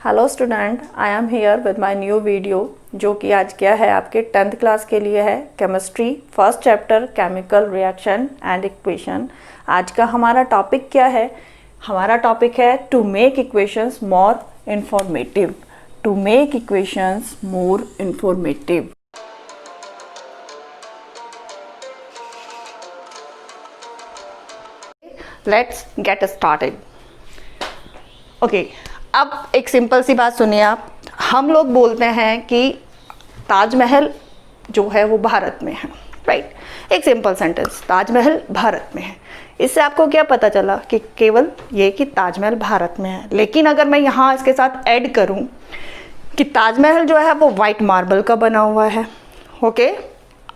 Hello student, I am here with my new video जो कि आज क्या है आपके 10th क्लास के लिए है। Chemistry first chapter chemical reaction and equation. आज का हमारा टॉपिक क्या है? हमारा टॉपिक है to make equations more informative. To make equations more informative. Let's get started. Okay, अब एक सिंपल सी बात सुनिए आप। हम लोग बोलते हैं कि ताजमहल जो है वो भारत में है, राइट? एक सिंपल सेंटेंस, ताजमहल भारत में है। इससे आपको क्या पता चला कि केवल ये कि ताजमहल भारत में है। लेकिन अगर मैं यहाँ इसके साथ ऐड करूँ कि ताजमहल जो है वो वाइट मार्बल का बना हुआ है, ओके,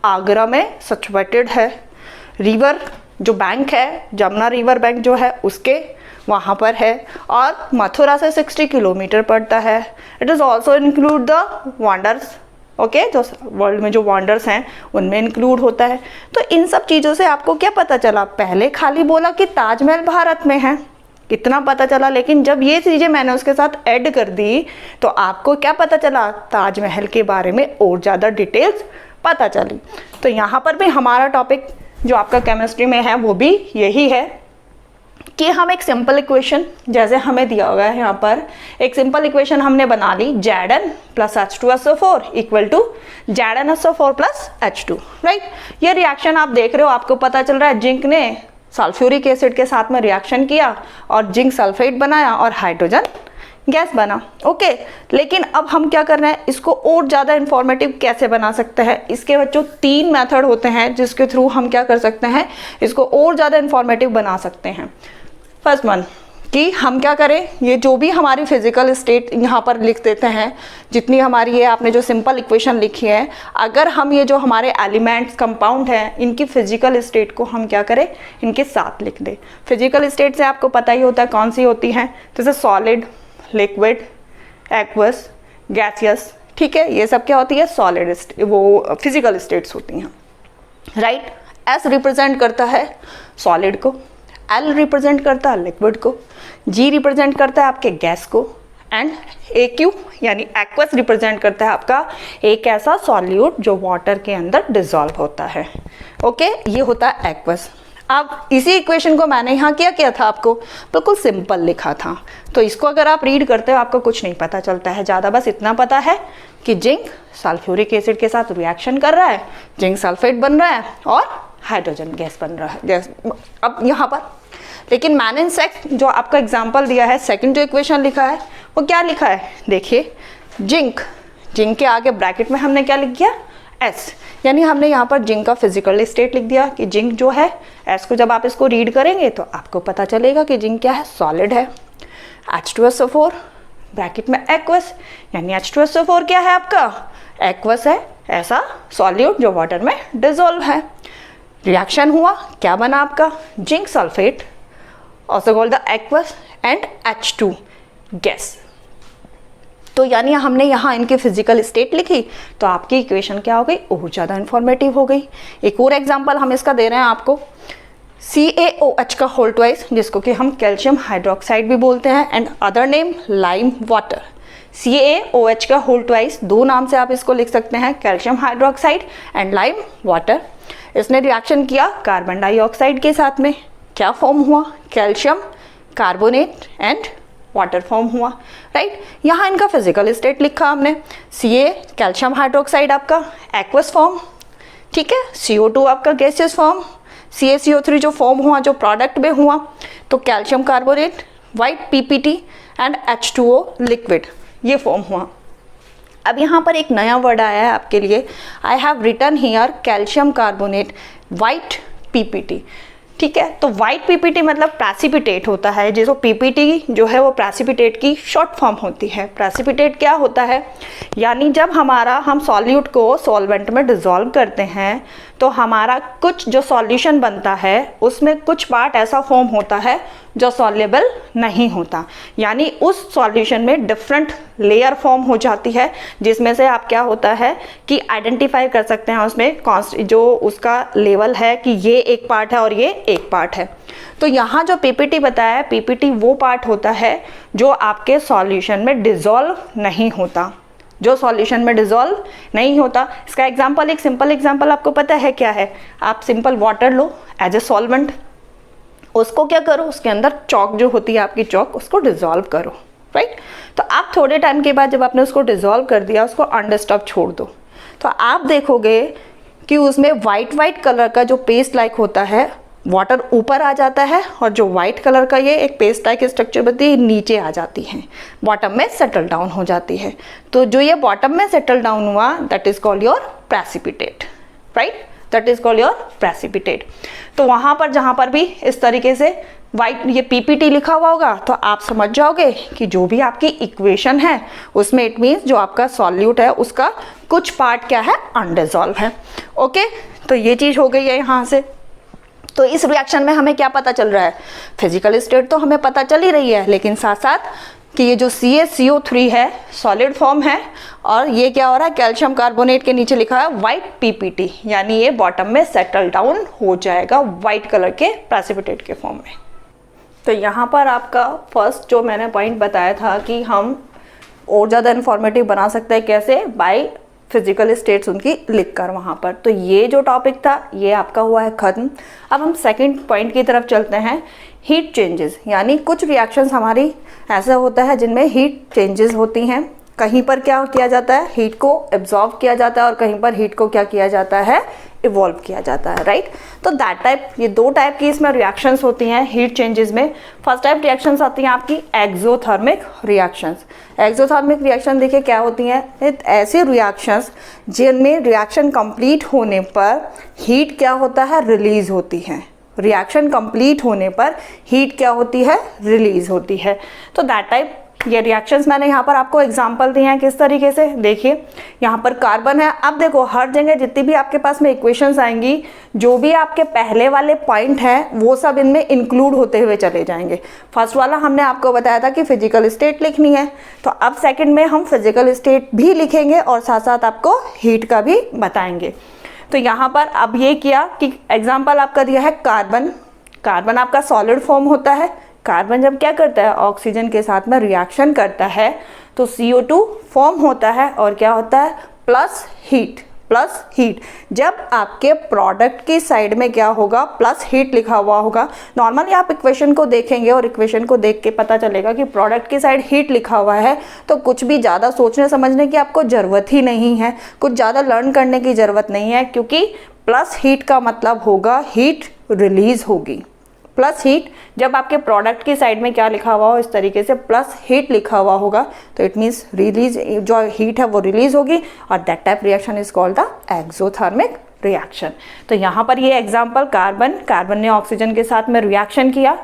आगरा में सिचुएटेड है, रिवर जो बैंक है, जमुना रिवर बैंक जो है उसके वहाँ पर है, और मथुरा से 60 किलोमीटर पड़ता है। It is also include the wonders, okay, जो वर्ल्ड में जो वंडर्स हैं उनमें इंक्लूड होता है। तो इन सब चीज़ों से आपको क्या पता चला? पहले खाली बोला कि ताजमहल भारत में है, इतना पता चला, लेकिन जब ये चीज़ें मैंने उसके साथ ऐड कर दी तो आपको क्या पता चला? ताजमहल के बारे में और ज़्यादा डिटेल्स पता चली। तो यहाँ पर भी हमारा टॉपिक जो आपका केमिस्ट्री में है वो भी यही है कि हम एक सिंपल इक्वेशन, जैसे हमें दिया हुआ है यहाँ पर एक सिंपल इक्वेशन हमने बना ली, Zn plus H2SO4 equal to ZnSO4 plus H2, right? ये रिएक्शन आप देख रहे हो, आपको पता चल रहा है जिंक ने सल्फ्यूरिक एसिड के साथ में रिएक्शन किया और जिंक सल्फेट बनाया और हाइड्रोजन गैस बना, ओके। लेकिन अब हम क्या कर रहे हैं, इसको और ज़्यादा इंफॉर्मेटिव कैसे बना सकते हैं? इसके बच्चों 3 मेथड होते हैं जिसके थ्रू हम क्या कर सकते हैं, इसको और ज़्यादा इंफॉर्मेटिव बना सकते हैं। फर्स्ट वन कि हम क्या करें, ये जो भी हमारी फिजिकल स्टेट यहाँ पर लिख देते हैं, जितनी हमारी ये आपने जो सिंपल इक्वेशन लिखी है, अगर हम ये जो हमारे एलिमेंट्स कंपाउंड हैं इनकी फिजिकल स्टेट को हम क्या करें, इनके साथ लिख दें। फिजिकल स्टेट से आपको पता ही होता है कौन सी होती हैं, जैसे सॉलिड, लिक्विड, एक्वस, गैसियस, ठीक है, ये सब क्या होती है, सॉलिड वो फिजिकल स्टेट्स होती हैं, राइट? एस रिप्रेजेंट करता है सॉलिड को, एल रिप्रेजेंट करता है लिक्विड को, जी रिप्रेजेंट करता है आपके गैस को, एंड ए क्यू यानी एक्वस रिप्रेजेंट करता है आपका एक ऐसा सॉल्यूट जो वाटर के अंदर डिजॉल्व होता है, ओके, ये होता है एक्वस। अब इसी इक्वेशन को मैंने यहाँ क्या किया था, आपको बिल्कुल सिंपल लिखा था। तो इसको अगर आप रीड करते हो आपको कुछ नहीं पता चलता है ज़्यादा, बस इतना पता है कि जिंक सल्फ्यूरिक एसिड के साथ रिएक्शन कर रहा है, जिंक सल्फेट बन रहा है और हाइड्रोजन गैस बन रहा है, गैस। अब यहाँ पर लेकिन मैंने जो आपका एग्जाम्पल दिया है, सेकंड जो इक्वेशन लिखा है वो क्या लिखा है, देखिए, जिंक, जिंक के आगे ब्रैकेट में हमने क्या लिख दिया, एस, यानी हमने यहाँ पर जिंक का फिजिकल स्टेट लिख दिया कि जिंक जो है, एस को जब आप इसको रीड करेंगे तो आपको पता चलेगा कि जिंक क्या है, सॉलिड है। H2SO4 ब्रैकेट में एक्वस, यानी H2SO4 क्या है आपका, एक्वस है, ऐसा सॉल्यूट जो वाटर में डिजोल्व है। रिएक्शन हुआ, क्या बना आपका, zinc sulphate, also called the aqueous, and H2 gas. तो यानी हमने यहाँ इनकी फिजिकल स्टेट लिखी तो आपकी इक्वेशन क्या हो गई, और ज़्यादा इंफॉर्मेटिव हो गई। एक और एग्जांपल हम इसका दे रहे हैं आपको, CaOH का होल ट्वाइस, जिसको कि हम कैल्शियम हाइड्रोक्साइड भी बोलते हैं, and other name lime water. CaOH का होल ट्वाइस, 2 नाम से आप इसको लिख सकते हैं, calcium hydroxide and lime water. इसने रिएक्शन किया कार्बन डाइऑक्साइड के साथ में, क्या फॉर्म हुआ, calcium carbonate and water form हुआ, राइट? यहाँ इनका फिजिकल स्टेट लिखा हमने, Ca कैल्शियम हाइड्रोक्साइड आपका एक्वस फॉर्म, ठीक है, CO2 आपका गैसियस फॉर्म, CaCO3 जो फॉर्म हुआ, जो प्रोडक्ट में हुआ, तो calcium carbonate, white PPT and H2O liquid, ये फॉर्म हुआ। अब यहाँ पर एक नया वर्ड आया है आपके लिए, I have written here calcium carbonate white PPT, ठीक है। तो वाइट PPT मतलब प्रेसिपिटेट होता है, जो PPT जो है वो प्रेसिपिटेट की शॉर्ट फॉर्म होती है। प्रेसिपिटेट क्या होता है, यानी जब हम सॉल्यूट को सॉल्वेंट में डिसॉल्व करते हैं तो तो हमारा कुछ जो सॉल्यूशन बनता है उसमें कुछ पार्ट ऐसा फॉर्म होता है जो सॉल्युबल नहीं होता, यानी उस सॉल्यूशन में डिफरेंट लेयर फॉर्म हो जाती है, जिसमें से आप क्या होता है कि आइडेंटिफाई कर सकते हैं उसमें जो उसका लेवल है कि ये एक पार्ट है और ये एक पार्ट है। तो यहाँ जो पीपीटी बताया है, पीपीटी वो पार्ट होता है जो आपके सॉल्यूशन में डिसॉल्व नहीं होता, जो सॉल्यूशन में डिसॉल्व नहीं होता। इसका एग्जांपल, एक सिंपल एग्जांपल आपको पता है क्या है? आप सिंपल वाटर लो एज ए सॉल्वेंट, उसको क्या करो, उसके अंदर चॉक जो होती है आपकी चॉक, उसको डिसॉल्व करो, राइट। तो आप थोड़े टाइम के बाद जब आपने उसको डिसॉल्व कर दिया, उसको अनडिस्टर्ब छोड़ दो, तो आप देखोगे कि उसमें वाइट कलर का जो पेस्ट लाइक होता है, वाटर ऊपर आ जाता है और जो वाइट कलर का ये एक पेस्ट लाइक स्ट्रक्चर बनती है नीचे आ जाती है, बॉटम में सेटल डाउन हो जाती है। तो जो ये बॉटम में सेटल डाउन हुआ, that is called your precipitate, right, that is called your precipitate. तो वहाँ पर जहाँ पर भी इस तरीके से वाइट ये पीपीटी लिखा हुआ होगा, तो आप समझ जाओगे कि जो भी आपकी इक्वेशन है उसमें इट मीन्स जो आपका सॉल्यूट है उसका कुछ पार्ट क्या है, अनडिसॉल्व है। ओके, तो ये चीज़ हो गई है यहाँ से। तो इस रिएक्शन में हमें क्या पता चल रहा है? फिजिकल स्टेट तो हमें पता चल ही रही है, लेकिन साथ साथ कि ये जो CaCO3 है सॉलिड फॉर्म है, और ये क्या हो रहा है, कैल्शियम कार्बोनेट के नीचे लिखा है वाइट पीपीटी, यानी ये बॉटम में सेटल डाउन हो जाएगा वाइट कलर के प्रेसिपिटेट के फॉर्म में। तो यहाँ पर आपका फर्स्ट जो मैंने पॉइंट बताया था कि हम और ज़्यादा इन्फॉर्मेटिव बना सकते हैं कैसे, बाय फिजिकल स्टेट्स उनकी लिखकर वहाँ पर। तो ये जो टॉपिक था ये आपका हुआ है ख़त्म। अब हम सेकंड पॉइंट की तरफ चलते हैं, हीट चेंजेस, यानी कुछ रिएक्शंस हमारी ऐसा होता है जिनमें हीट चेंजेस होती हैं। कहीं पर क्या किया जाता है, हीट को एब्जॉर्ब किया जाता है और कहीं पर हीट को क्या किया जाता है, इवॉल्व किया जाता है, राइट। तो दैट टाइप, ये दो टाइप की इसमें रिएक्शंस होती हैं हीट चेंजेस में। फर्स्ट टाइप रिएक्शंस आती हैं आपकी एक्सोथर्मिक रिएक्शंस। एक्सोथर्मिक रिएक्शन देखिए क्या होती हैं, ऐसे रिएक्शंस जिनमें रिएक्शन कंप्लीट होने पर हीट क्या होता है, रिलीज होती है। रिएक्शन कंप्लीट होने पर हीट क्या होती है, रिलीज होती है। तो दैट टाइप ये रिएक्शंस मैंने यहाँ पर आपको एग्जांपल दिए हैं किस तरीके से। देखिए यहाँ पर कार्बन है, अब देखो हर जगह जितनी भी आपके पास में इक्वेशंस आएंगी, जो भी आपके पहले वाले पॉइंट हैं वो सब इनमें इंक्लूड होते हुए चले जाएंगे। फर्स्ट वाला हमने आपको बताया था कि फिजिकल स्टेट लिखनी है, तो अब सेकेंड में हम फिजिकल स्टेट भी लिखेंगे और साथ साथ आपको हीट का भी बताएंगे। तो यहाँ पर अब ये किया कि एग्जाम्पल आपका दिया है कार्बन। कार्बन आपका सॉलिड फॉर्म होता है। कार्बन जब क्या करता है, ऑक्सीजन के साथ में रिएक्शन करता है तो CO2 फॉर्म होता है और क्या होता है, प्लस हीट। प्लस हीट जब आपके प्रोडक्ट की साइड में क्या होगा, प्लस हीट लिखा हुआ होगा। नॉर्मली आप इक्वेशन को देखेंगे और इक्वेशन को देख के पता चलेगा कि प्रोडक्ट की साइड हीट लिखा हुआ है, तो कुछ भी ज़्यादा सोचने समझने की आपको ज़रूरत ही नहीं है, कुछ ज़्यादा लर्न करने की ज़रूरत नहीं है, क्योंकि प्लस हीट का मतलब होगा हीट रिलीज होगी। प्लस हीट जब आपके प्रोडक्ट की साइड में क्या लिखा हुआ हो, इस तरीके से प्लस हीट लिखा हुआ होगा, तो इट मीन्स रिलीज, जो हीट है वो रिलीज होगी, और that type reaction is called the exothermic reaction. तो यहाँ पर ये एग्जांपल, कार्बन ने ऑक्सीजन के साथ में रिएक्शन किया,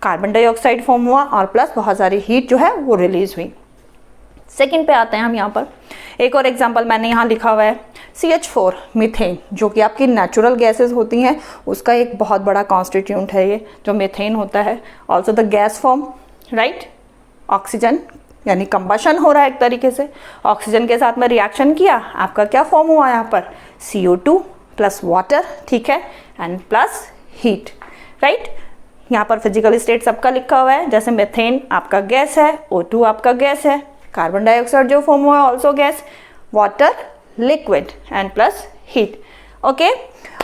कार्बन डाइऑक्साइड फॉर्म हुआ और प्लस बहुत सारी हीट जो है वो रिलीज हुई। सेकेंड पे आते हैं हम। यहाँ पर एक और एग्जांपल मैंने यहाँ लिखा हुआ है, CH4 मीथेन, जो कि आपकी नेचुरल गैसेस होती हैं, उसका एक बहुत बड़ा कॉन्स्टिट्यूंट है ये जो मीथेन होता है। Also the gas form, right. Oxygen यानी कंबशन हो रहा है एक तरीके से, ऑक्सीजन के साथ में रिएक्शन किया, आपका क्या फॉर्म हुआ यहाँ पर, CO2 प्लस वाटर, ठीक है, एंड प्लस हीट, राइट। यहाँ पर फिजिकल स्टेट सबका लिखा हुआ है, जैसे मीथेन आपका गैस है, O2 आपका गैस है, कार्बन डाइऑक्साइड जो फॉर्म हुआ है also gas, water liquid and plus heat. Okay,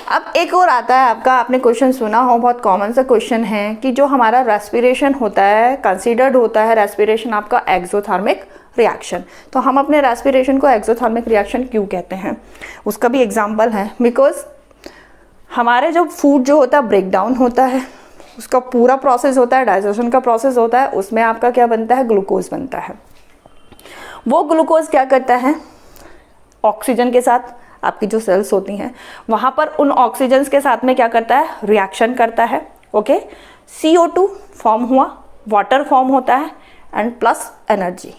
अब एक और आता है आपका, आपने क्वेश्चन सुना हो, बहुत कॉमन सा क्वेश्चन है कि जो हमारा रेस्पिरेशन होता है, कंसीडर्ड होता है रेस्पिरेशन आपका एक्सोथर्मिक रिएक्शन। तो हम अपने रेस्पिरेशन को एक्सोथर्मिक रिएक्शन क्यों कहते हैं, उसका भी एग्जाम्पल है। बिकॉज हमारे जो फूड जो होता है ब्रेक डाउन होता है, उसका पूरा प्रोसेस होता है, डाइजेशन का प्रोसेस होता है, उसमें आपका क्या बनता है, ग्लूकोज बनता है। वो ग्लूकोज क्या करता है, ऑक्सीजन के साथ आपकी जो सेल्स होती हैं वहाँ पर उन ऑक्सीजन्स के साथ में क्या करता है, रिएक्शन करता है। ओके, CO2 फॉर्म हुआ, वाटर फॉर्म होता है एंड प्लस एनर्जी।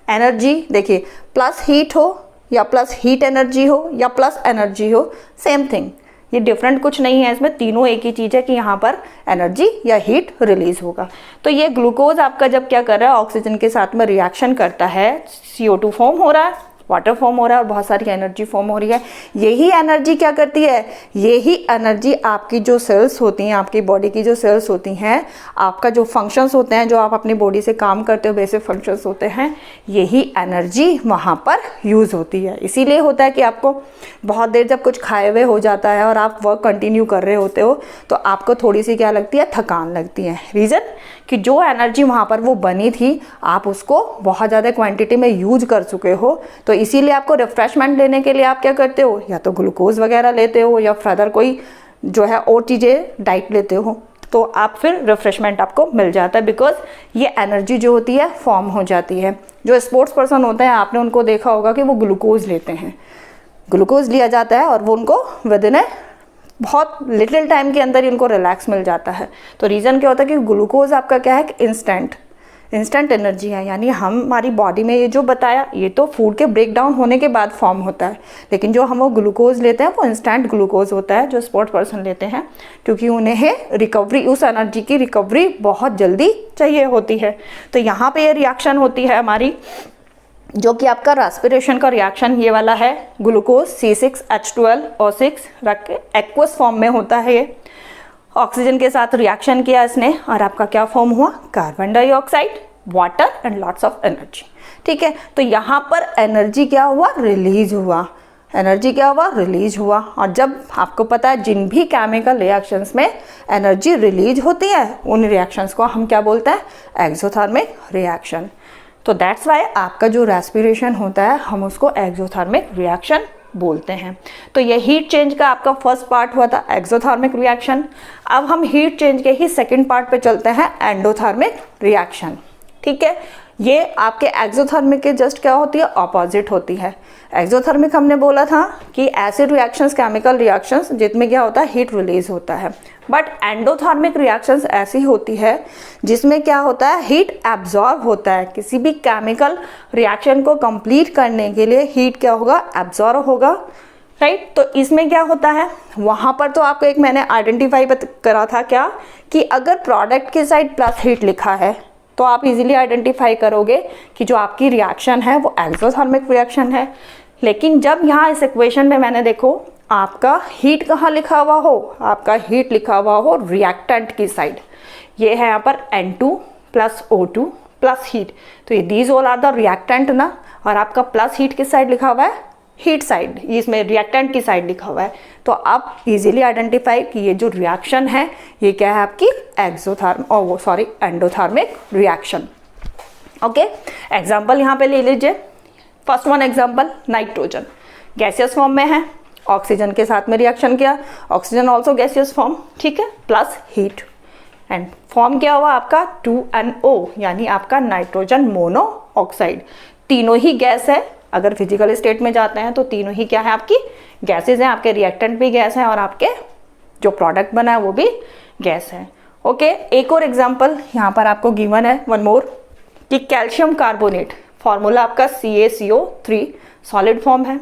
एनर्जी देखिए, प्लस हीट हो या प्लस हीट एनर्जी हो या प्लस एनर्जी हो, सेम थिंग, ये डिफरेंट कुछ नहीं है, इसमें तीनों एक ही चीज़ है कि यहाँ पर एनर्जी या हीट रिलीज होगा। तो ये ग्लूकोज आपका जब क्या कर रहा है, ऑक्सीजन के साथ में रिएक्शन करता है, CO2 फॉर्म हो रहा है, वाटर फॉर्म हो रहा है और बहुत सारी एनर्जी फॉर्म हो रही है। यही एनर्जी क्या करती है, यही एनर्जी आपकी जो सेल्स होती हैं, आपकी बॉडी की जो सेल्स होती हैं, आपका जो फंक्शंस होते हैं, जो आप अपनी बॉडी से काम करते हो, बेसिक फंक्शंस होते हैं, यही एनर्जी वहाँ पर यूज़ होती है। इसीलिए होता है कि आपको बहुत देर जब कुछ खाए हुए हो जाता है और आप वर्क कंटिन्यू कर रहे होते हो तो आपको थोड़ी सी क्या लगती है, थकान लगती है। रीज़न कि जो एनर्जी वहाँ पर वो बनी थी, आप उसको बहुत ज़्यादा क्वांटिटी में यूज कर चुके हो, तो इसीलिए आपको रिफ्रेशमेंट लेने के लिए आप क्या करते हो, या तो ग्लूकोज वगैरह लेते हो या फर्दर कोई जो है और चीज़ें डाइट लेते हो, तो आप फिर रिफ्रेशमेंट आपको मिल जाता है, बिकॉज ये एनर्जी जो होती है फॉर्म हो जाती है। जो स्पोर्ट्स पर्सन होते हैं, आपने उनको देखा होगा कि वो ग्लूकोज लेते हैं, ग्लूकोज लिया जाता है और वो उनको विद इन बहुत लिटिल टाइम के अंदर इनको रिलैक्स मिल जाता है। तो रीज़न क्या होता है कि ग्लूकोज आपका क्या है, इंस्टेंट एनर्जी है, यानी हमारी बॉडी में ये जो बताया, ये तो फूड के ब्रेक डाउन होने के बाद फॉर्म होता है, लेकिन जो हम वो ग्लूकोज लेते हैं वो इंस्टेंट ग्लूकोज होता है, जो स्पोर्ट्स पर्सन लेते हैं, क्योंकि उन्हें रिकवरी, उस एनर्जी की रिकवरी बहुत जल्दी चाहिए होती है। तो यहाँ पे ये रिएक्शन होती है हमारी, जो कि आपका रेस्पिरेशन का रिएक्शन ये वाला है, ग्लूकोज C6H12O6 रख के एक्वस फॉर्म में होता है। ये ऑक्सीजन के साथ रिएक्शन किया इसने और आपका क्या फॉर्म हुआ, carbon dioxide, water and lots of energy. ठीक है, तो यहाँ पर एनर्जी क्या हुआ, रिलीज हुआ, एनर्जी क्या हुआ, रिलीज हुआ। और जब आपको पता है जिन भी केमिकल रिएक्शंस में एनर्जी रिलीज होती है, उन रिएक्शंस को हम क्या बोलते हैं, एक्सोथर्मिक रिएक्शन। तो दैट्स वाई आपका जो रेस्पिरेशन होता है, हम उसको एक्सोथर्मिक रिएक्शन बोलते हैं। तो ये हीट चेंज का आपका फर्स्ट पार्ट हुआ था, एक्सोथर्मिक रिएक्शन। अब हम हीट चेंज के ही सेकंड पार्ट पे चलते हैं, एंडोथर्मिक रिएक्शन। ठीक है, ये आपके एक्सोथर्मिक के जस्ट क्या होती है, ऑपोजिट होती है। एक्सोथर्मिक हमने बोला था कि एसिड रिएक्शंस, केमिकल रिएक्शंस जिसमें क्या होता है, हीट रिलीज होता है। बट एंडोथर्मिक रिएक्शंस ऐसी होती है जिसमें क्या होता है, हीट एब्जॉर्ब होता है। किसी भी केमिकल रिएक्शन को कंप्लीट करने के लिए हीट क्या होगा, एब्जॉर्ब होगा, राइट। तो इसमें क्या होता है, वहाँ पर तो आपको एक मैंने आइडेंटिफाई करा था क्या, कि अगर प्रोडक्ट के साइड प्लस हीट लिखा है तो आप इजीली आइडेंटिफाई करोगे कि जो आपकी रिएक्शन है वो एक्सोथर्मिक रिएक्शन है। लेकिन जब यहाँ इस इक्वेशन में मैंने देखो आपका हीट कहाँ लिखा हुआ हो, आपका हीट लिखा हुआ हो रिएक्टेंट की साइड, ये है यहाँ पर N2 plus O2 plus heat, तो ये these all are the reactant ना, और आपका प्लस हीट किस साइड लिखा हुआ है, हीट साइड, इसमें रिएक्टेंट की साइड लिखा हुआ है। तो आप इजीली आइडेंटिफाई कि ये जो रिएक्शन है ये क्या है, आपकी एंडोथर्मिक रिएक्शन। ओके, एग्जांपल यहाँ पे ले लीजिए। First one example, nitrogen gaseous form में है, ऑक्सीजन के साथ में रिएक्शन किया, ऑक्सीजन ऑल्सो गैसियस फॉर्म, ठीक है, प्लस हीट, एंड फॉर्म क्या हुआ आपका 2NO, यानी आपका नाइट्रोजन मोनोऑक्साइड। तीनों ही गैस है, अगर फिजिकल स्टेट में जाते हैं तो तीनों ही क्या है, आपकी गैसेज हैं, आपके रिएक्टेंट भी गैस हैं और आपके जो प्रोडक्ट बना है वो भी गैस है। ओके, एक और एग्जांपल यहाँ पर आपको गिवन है, वन मोर, कि कैल्शियम कार्बोनेट, फॉर्मूला आपका CaCO3, सॉलिड फॉर्म है,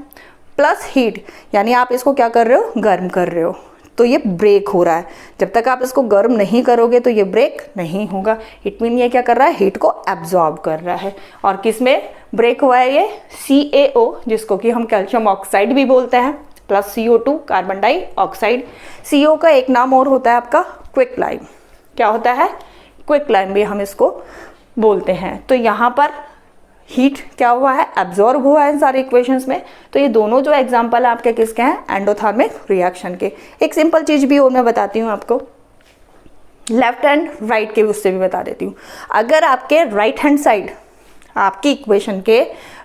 प्लस हीट, यानी आप इसको क्या कर रहे हो, गर्म कर रहे हो, तो ये ब्रेक हो रहा है। जब तक आप इसको गर्म नहीं करोगे तो ये ब्रेक नहीं होगा। इट मीन ये क्या कर रहा है, हीट को एब्जॉर्ब कर रहा है। और किस में ब्रेक हुआ है, ये CaO, जिसको कि हम कैल्शियम ऑक्साइड भी बोलते हैं, plus CO2 carbon dioxide. CO का एक नाम और होता है आपका क्विक लाइम, क्या होता है, क्विक लाइम भी हम इसको बोलते हैं। तो यहाँ पर हीट क्या हुआ है, एब्जॉर्ब हुआ है इन सारे इक्वेशंस में। तो ये दोनों जो एग्जांपल है आपके किसके हैं, एंडोथर्मिक रिएक्शन के। एक सिंपल चीज भी और मैं बताती हूँ आपको, लेफ्ट हैंड राइट के भी उससे भी बता देती हूँ। अगर आपके राइट हैंड साइड, आपकी इक्वेशन के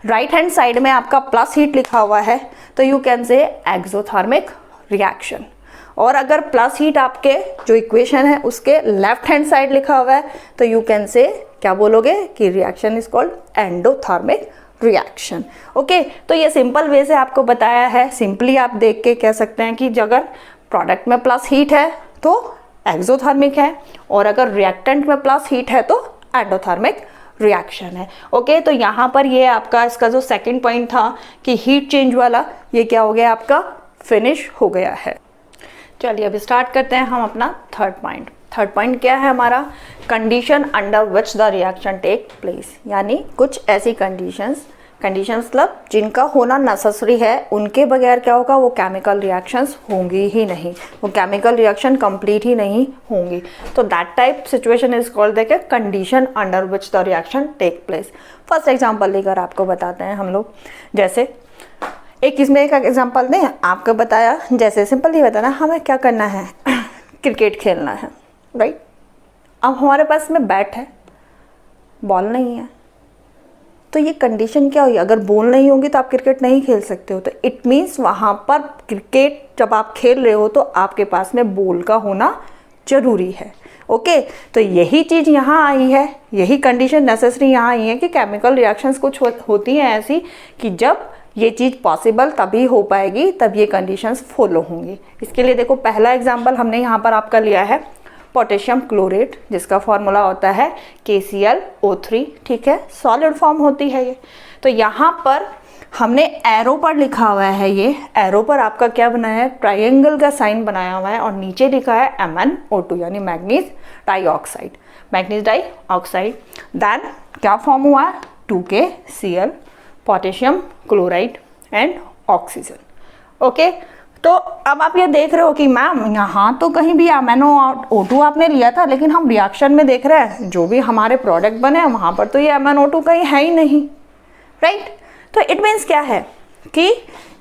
राइट हैंड साइड में आपका प्लस हीट लिखा हुआ है तो you can say exothermic reaction, और अगर प्लस हीट आपके जो इक्वेशन है उसके लेफ्ट हैंड साइड लिखा हुआ है तो यू कैन से क्या बोलोगे कि reaction is called endothermic reaction. Okay, तो ये सिंपल वे से आपको बताया है। सिंपली आप देख के कह सकते हैं कि अगर प्रोडक्ट में प्लस हीट है तो एक्सोथर्मिक है, और अगर रिएक्टेंट में प्लस हीट है तो एंडोथर्मिक रिएक्शन है। ओके, तो यहाँ पर ये आपका इसका जो सेकंड पॉइंट था कि हीट चेंज वाला, ये क्या हो गया आपका, फिनिश हो गया है। चलिए अभी स्टार्ट करते हैं हम अपना थर्ड पॉइंट। थर्ड पॉइंट क्या है हमारा? Condition under which the reaction take place, यानी कुछ ऐसी कंडीशंस मतलब जिनका होना नेसेसरी है, उनके बगैर क्या होगा, वो केमिकल रिएक्शंस होंगी ही नहीं, वो केमिकल रिएक्शन कंप्लीट ही नहीं होंगी। तो that type situation is called the condition under which the reaction take place. First example लेकर आपको बताते हैं हम लोग। जैसे एक इसमें एक एग्जांपल दें, आपको बताया, जैसे सिंपल ही बताना, हमें क्या करना है क्रिकेट खेलना है, राइट। अब हमारे पास में बैट है, बॉल नहीं है, तो ये कंडीशन क्या हुई? अगर बॉल नहीं होगी तो आप क्रिकेट नहीं खेल सकते हो। तो इट मीन्स वहाँ पर क्रिकेट जब आप खेल रहे हो तो आपके पास में बॉल का होना जरूरी है। ओके, तो यही चीज़ यहाँ आई है, यही कंडीशन नेसेसरी यहाँ आई है कि केमिकल रिएक्शंस कुछ होती हैं ऐसी कि जब ये चीज़ पॉसिबल तभी हो पाएगी, तब ये कंडीशंस फॉलो होंगी। इसके लिए देखो, पहला एग्जाम्पल हमने यहाँ पर आपका लिया है पोटेशियम क्लोरेट, जिसका फॉर्मूला होता है KClO3, ठीक है, सॉलिड फॉर्म होती है ये। तो यहाँ पर हमने एरो पर लिखा हुआ है, ये एरो पर आपका क्या बनाया है, ट्रायंगल का साइन बनाया हुआ है, और नीचे लिखा है MnO2 यानी manganese dioxide, manganese dioxide. Then क्या फॉर्म हुआ है, 2KCl, potassium chloride and oxygen. Okay, तो अब आप ये देख रहे हो कि मैम यहाँ तो कहीं भी MnO2 आपने लिया था, लेकिन हम रिएक्शन में देख रहे हैं जो भी हमारे प्रोडक्ट बने हैं वहाँ पर तो ये MnO2 कहीं है ही नहीं, राइट। तो इट मीन्स क्या है कि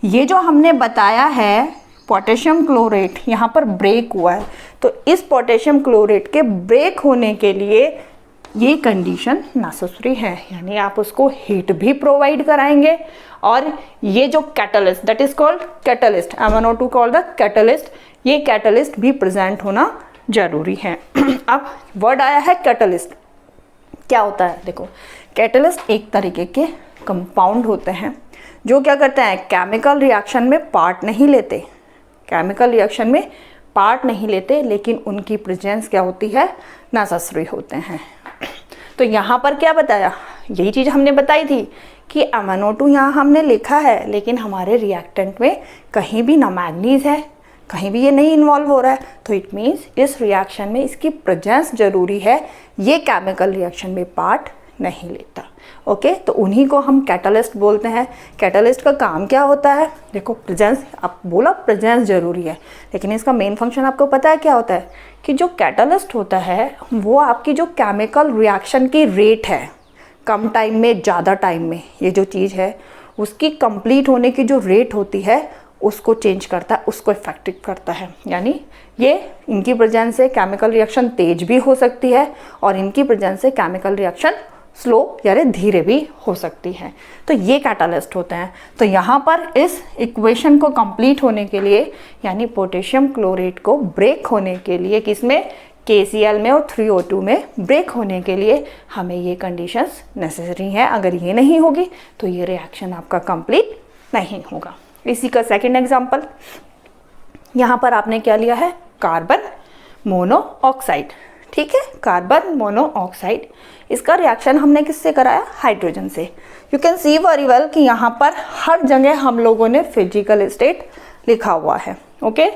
ये जो हमने बताया है पोटेशियम क्लोरेट यहाँ पर ब्रेक हुआ है, तो इस पोटेशियम क्लोरेट के ब्रेक होने के लिए ये कंडीशन नेसेसरी है, यानी आप उसको हीट भी प्रोवाइड कराएंगे, और ये जो catalyst that is called catalyst, MnO2 called the catalyst, ये कैटलिस्ट भी प्रेजेंट होना जरूरी है। अब वर्ड आया है कैटलिस्ट, क्या होता है? देखो, कैटलिस्ट एक तरीके के कंपाउंड होते हैं जो क्या करते हैं, केमिकल रिएक्शन में पार्ट नहीं लेते, केमिकल रिएक्शन में पार्ट नहीं लेते, लेकिन उनकी प्रेजेंस क्या होती है, नेसेसरी होते हैं। तो यहाँ पर क्या बताया, यही चीज़ हमने बताई थी कि MnO2 यहाँ हमने लिखा है, लेकिन हमारे रिएक्टेंट में कहीं भी ना मैग्नीज है, कहीं भी ये नहीं इन्वॉल्व हो रहा है, तो इट मीन्स इस रिएक्शन में इसकी प्रेजेंस जरूरी है, ये केमिकल रिएक्शन में पार्ट नहीं लेता। ओके, तो उन्हीं को हम कैटलिस्ट बोलते हैं। कैटलिस्ट का काम क्या होता है? देखो, प्रेजेंस, आप बोला प्रेजेंस जरूरी है, लेकिन इसका मेन फंक्शन आपको पता है क्या होता है कि जो कैटलिस्ट होता है वो आपकी जो केमिकल रिएक्शन की रेट है, कम टाइम में ज़्यादा टाइम में, ये जो चीज़ है उसकी कंप्लीट होने की जो रेट होती है उसको चेंज करता है, उसको इफेक्टिव करता है। यानी ये इनकी प्रेजेंस से केमिकल रिएक्शन तेज भी हो सकती है, और इनकी प्रेजेंस से केमिकल रिएक्शन स्लो यानी धीरे भी हो सकती है। तो ये कैटालिस्ट होते हैं। तो यहाँ पर इस इक्वेशन को कंप्लीट होने के लिए, यानी पोटेशियम क्लोरेट को ब्रेक होने के लिए, किसमें, KCl में और 3O2 में ब्रेक होने के लिए हमें ये कंडीशंस नेसेसरी हैं। अगर ये नहीं होगी तो ये रिएक्शन आपका कंप्लीट नहीं होगा। इसी का सेकंड एग्जांपल, यहाँ पर आपने क्या लिया है, कार्बन मोनोऑक्साइड, ठीक है, कार्बन मोनोऑक्साइड। इसका रिएक्शन हमने किससे कराया, हाइड्रोजन से। You can see very well कि यहाँ पर हर जगह हम लोगों ने फिजिकल स्टेट लिखा हुआ है। ओके,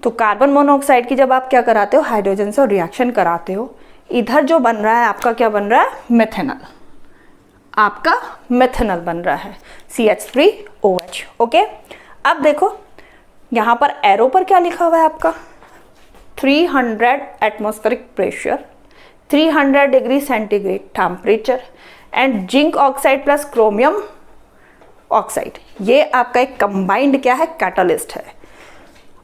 तो कार्बन मोनोऑक्साइड की जब आप क्या कराते हो, हाइड्रोजन से रिएक्शन कराते हो, इधर जो बन रहा है आपका क्या बन रहा है, मेथेनॉल, आपका मेथेनॉल बन रहा है, CH3OH। ओके, अब देखो यहाँ पर एरो पर क्या लिखा हुआ है आपका, 300 atmospheric pressure, 300 degree centigrade temperature and zinc oxide plus chromium oxide. ये आपका एक कंबाइंड क्या है, कैटलिस्ट है।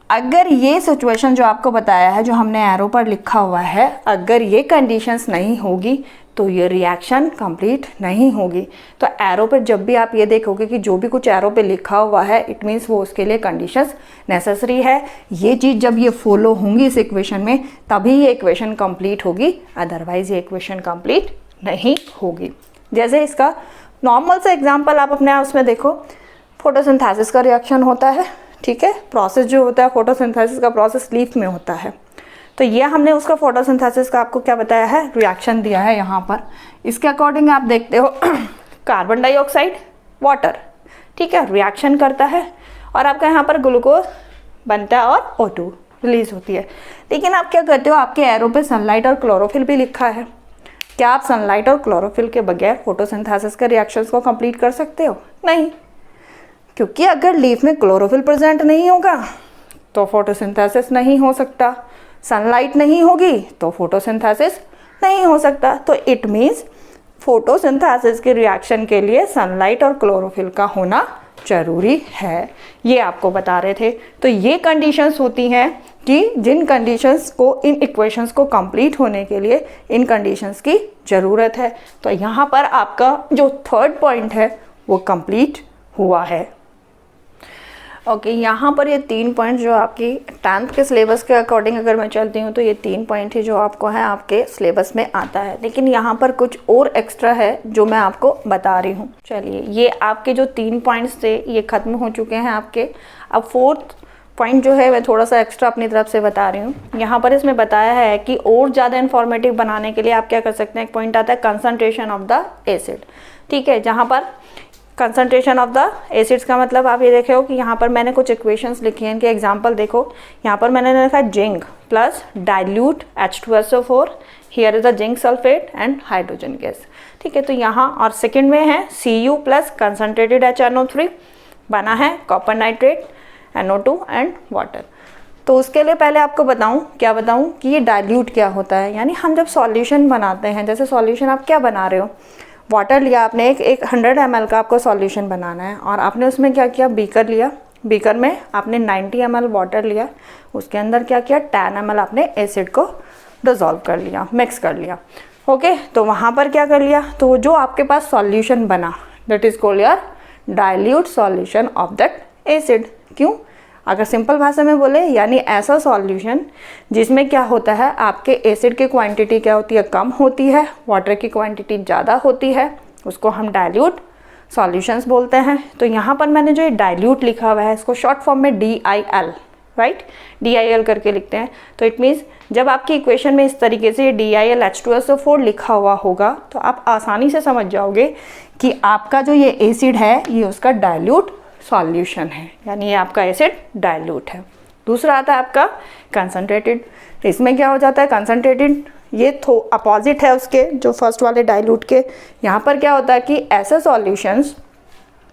अगर ये सिचुएशन जो आपको बताया है, जो हमने एरो पर लिखा हुआ है, अगर ये कंडीशंस नहीं होगी तो ये रिएक्शन कंप्लीट नहीं होगी। तो एरो पर जब भी आप ये देखोगे कि जो भी कुछ एरो पे लिखा हुआ है, इट मीन्स वो उसके लिए कंडीशंस नेसेसरी है। ये चीज़ जब ये फॉलो होंगी इस इक्वेशन में, तभी ये इक्वेशन कंप्लीट होगी, अदरवाइज ये इक्वेशन कंप्लीट नहीं होगी। जैसे इसका नॉर्मल सा एग्जाम्पल आप अपने उसमें देखो, फोटोसिंथेसिस का रिएक्शन होता है, ठीक है, प्रोसेस जो होता है फोटोसिंथेसिस का प्रोसेस लीफ में होता है। तो ये हमने उसका फोटोसिंथेसिस का आपको क्या बताया है, रिएक्शन दिया है यहाँ पर। इसके अकॉर्डिंग आप देखते हो कार्बन डाइऑक्साइड, वाटर, ठीक है, रिएक्शन करता है और आपका यहाँ पर ग्लूकोज बनता है और O2 रिलीज होती है। लेकिन आप क्या करते हो, आपके एरो पे सनलाइट और क्लोरोफिल भी लिखा है। क्या आप सनलाइट और क्लोरोफिल के बगैर फोटोसिंथेसिस के रिएक्शंस को कंप्लीट कर सकते हो? नहीं, क्योंकि अगर लीफ में क्लोरोफिल प्रेजेंट नहीं होगा तो फोटोसिंथेसिस नहीं हो सकता, सनलाइट नहीं होगी तो फोटोसिंथेसिस नहीं हो सकता। तो इट मीन्स फोटोसिंथेसिस के रिएक्शन के लिए सनलाइट और क्लोरोफिल का होना जरूरी है, ये आपको बता रहे थे। तो ये कंडीशंस होती हैं कि जिन कंडीशंस को, इन इक्वेशंस को कंप्लीट होने के लिए इन कंडीशंस की ज़रूरत है। तो यहाँ पर आपका जो थर्ड पॉइंट है वो कंप्लीट हुआ है। ओके, यहाँ पर ये 3 पॉइंट जो आपकी 10th के सिलेबस के अकॉर्डिंग अगर मैं चलती हूँ तो ये 3 पॉइंट ही जो आपको है आपके सिलेबस में आता है। लेकिन यहाँ पर कुछ और एक्स्ट्रा है जो मैं आपको बता रही हूँ। चलिए, ये आपके जो 3 पॉइंट्स थे ये ख़त्म हो चुके हैं आपके। अब 4th पॉइंट जो है मैं थोड़ा सा एक्स्ट्रा अपनी तरफ से बता रही हूँ। यहाँ पर इसमें बताया है कि और ज़्यादा इन्फॉर्मेटिव बनाने के लिए आप क्या कर सकते हैं, एक पॉइंट आता है कंसनट्रेशन ऑफ द एसिड। ठीक है, जहाँ पर कंसंट्रेशन ऑफ द एसिड्स का मतलब आप ये देखे हो कि यहाँ पर मैंने कुछ इक्वेशंस लिखी हैं, इनके एग्जांपल देखो। यहाँ पर मैंने लिखा zinc plus dilute H2SO4, here is the zinc sulphate and hydrogen gas. ठीक है, तो यहाँ और सेकंड में है Cu प्लस कंसनट्रेटेड HNO3 बना है copper nitrate, NO2 and water. तो उसके लिए पहले आपको बताऊं, क्या बताऊं कि ये डाइल्यूट क्या होता है। यानी हम जब सॉल्यूशन बनाते हैं, जैसे सॉल्यूशन आप क्या बना रहे हो, वाटर लिया आपने, एक 100 ml का आपको सॉल्यूशन बनाना है और आपने उसमें क्या किया, बीकर लिया, बीकर में आपने 90 ml वाटर लिया, उसके अंदर क्या किया 10 ml आपने एसिड को डिज़ोल्व कर लिया, मिक्स कर लिया। ओके, तो वहाँ पर क्या कर लिया, तो जो आपके पास सॉल्यूशन बना that is called your dilute solution of that acid. क्यों? अगर सिंपल भाषा में बोले, यानी ऐसा सॉल्यूशन जिसमें क्या होता है, आपके एसिड की क्वांटिटी क्या होती है, कम होती है, वाटर की क्वांटिटी ज़्यादा होती है, उसको हम डाइल्यूट सॉल्यूशंस बोलते हैं। तो यहाँ पर मैंने जो ये डाइल्यूट लिखा हुआ है इसको शॉर्ट फॉर्म में DIL, राइट, DIL करके लिखते हैं। तो इट मीन्स जब आपकी इक्वेशन में इस तरीके से DIL H2SO4 लिखा हुआ होगा तो आप आसानी से समझ जाओगे कि आपका जो ये एसिड है ये उसका डाइल्यूट सॉल्यूशन है, यानी ये आपका एसिड डाइल्यूट है। दूसरा आता है आपका कंसंट्रेटेड। इसमें क्या हो जाता है, कंसंट्रेटेड ये अपोजिट है उसके जो फर्स्ट वाले डाइल्यूट के। यहाँ पर क्या होता है कि ऐसे सॉल्यूशंस,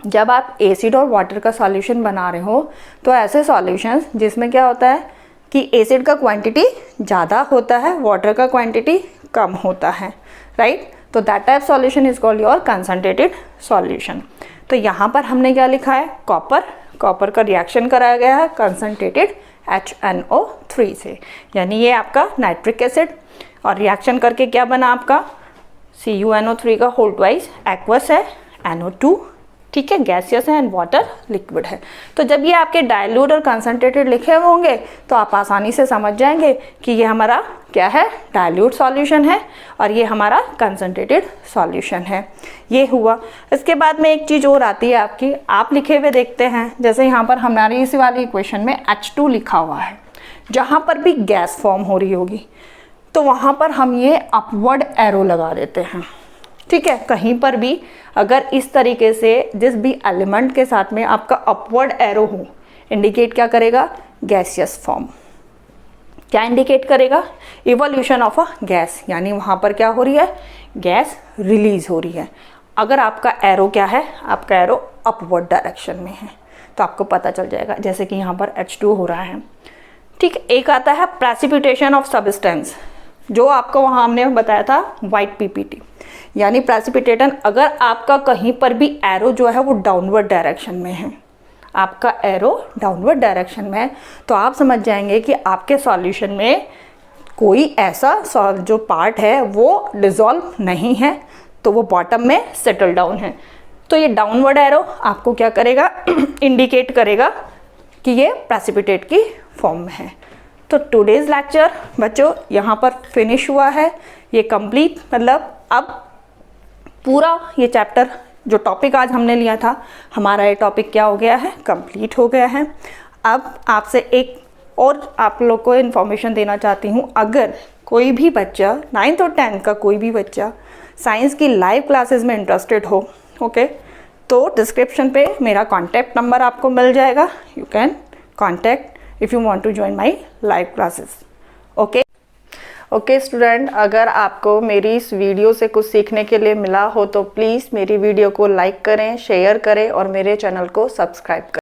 जब आप एसिड और वाटर का सॉल्यूशन बना रहे हो तो ऐसे सॉल्यूशंस जिसमें क्या होता है कि एसिड का क्वांटिटी ज़्यादा होता है, वाटर का क्वांटिटी कम होता है, राइट। तो that type solution is called your concentrated solution. तो यहाँ पर हमने क्या लिखा है, कॉपर का रिएक्शन कराया गया है कंसंट्रेटेड HNO3 से, यानी ये आपका नाइट्रिक एसिड, और रिएक्शन करके क्या बना आपका CuNO3 का होल ट्वाइस एक्वस है, NO2, ठीक है, गैसियस है, एंड वाटर लिक्विड है। तो जब ये आपके डाइल्यूट और कंसंट्रेटेड लिखे हुए होंगे तो आप आसानी से समझ जाएंगे कि ये हमारा क्या है, डाइल्यूट सॉल्यूशन है और ये हमारा कंसंट्रेटेड सॉल्यूशन है। ये हुआ। इसके बाद में एक चीज़ और आती है आपकी, आप लिखे हुए देखते हैं, जैसे यहाँ पर हमारी इसी वाली इक्वेशन में H2 लिखा हुआ है, जहाँ पर भी गैस फॉर्म हो रही होगी तो वहाँ पर हम ये अपवर्ड एरो लगा देते हैं, ठीक है। कहीं पर भी अगर इस तरीके से जिस भी एलिमेंट के साथ में आपका अपवर्ड एरो हो, इंडिकेट क्या करेगा, गैसियस फॉर्म। क्या इंडिकेट करेगा, इवोल्यूशन ऑफ अ गैस, यानी वहाँ पर क्या हो रही है, गैस रिलीज हो रही है। अगर आपका एरो क्या है, आपका एरो अपवर्ड डायरेक्शन में है तो आपको पता चल जाएगा, जैसे कि यहाँ पर H2 हो रहा है, ठीक। एक आता है प्रेसिपिटेशन ऑफ सब्सटेंस, जो आपको वहाँ हमने बताया था वाइट PPT, यानी प्रेसिपिटेशन। अगर आपका कहीं पर भी एरो जो है वो डाउनवर्ड डायरेक्शन में है, आपका एरो डाउनवर्ड डायरेक्शन में है, तो आप समझ जाएंगे कि आपके सॉल्यूशन में कोई ऐसा जो पार्ट है वो डिज़ोल्व नहीं है, तो वो बॉटम में सेटल डाउन है। तो ये डाउनवर्ड एरो आपको क्या करेगा, इंडिकेट करेगा कि ये प्रेसिपिटेट की फॉर्म में है। तो टुडेज़ लेक्चर बच्चों यहाँ पर फिनिश हुआ है, ये कंप्लीट, मतलब अब पूरा ये चैप्टर जो टॉपिक आज हमने लिया था, हमारा ये टॉपिक क्या हो गया है, कंप्लीट हो गया है। अब आपसे एक और आप लोग को इन्फॉर्मेशन देना चाहती हूँ, अगर कोई भी बच्चा 9th और 10th का कोई भी बच्चा साइंस की लाइव क्लासेस में इंटरेस्टेड हो, ओके, तो डिस्क्रिप्शन पे मेरा कॉन्टैक्ट नंबर आपको मिल जाएगा, you can contact if you want to join my live classes. Okay student, अगर आपको मेरी इस वीडियो से कुछ सीखने के लिए मिला हो तो प्लीज़ मेरी वीडियो को लाइक करें, शेयर करें और मेरे चैनल को सब्सक्राइब करें.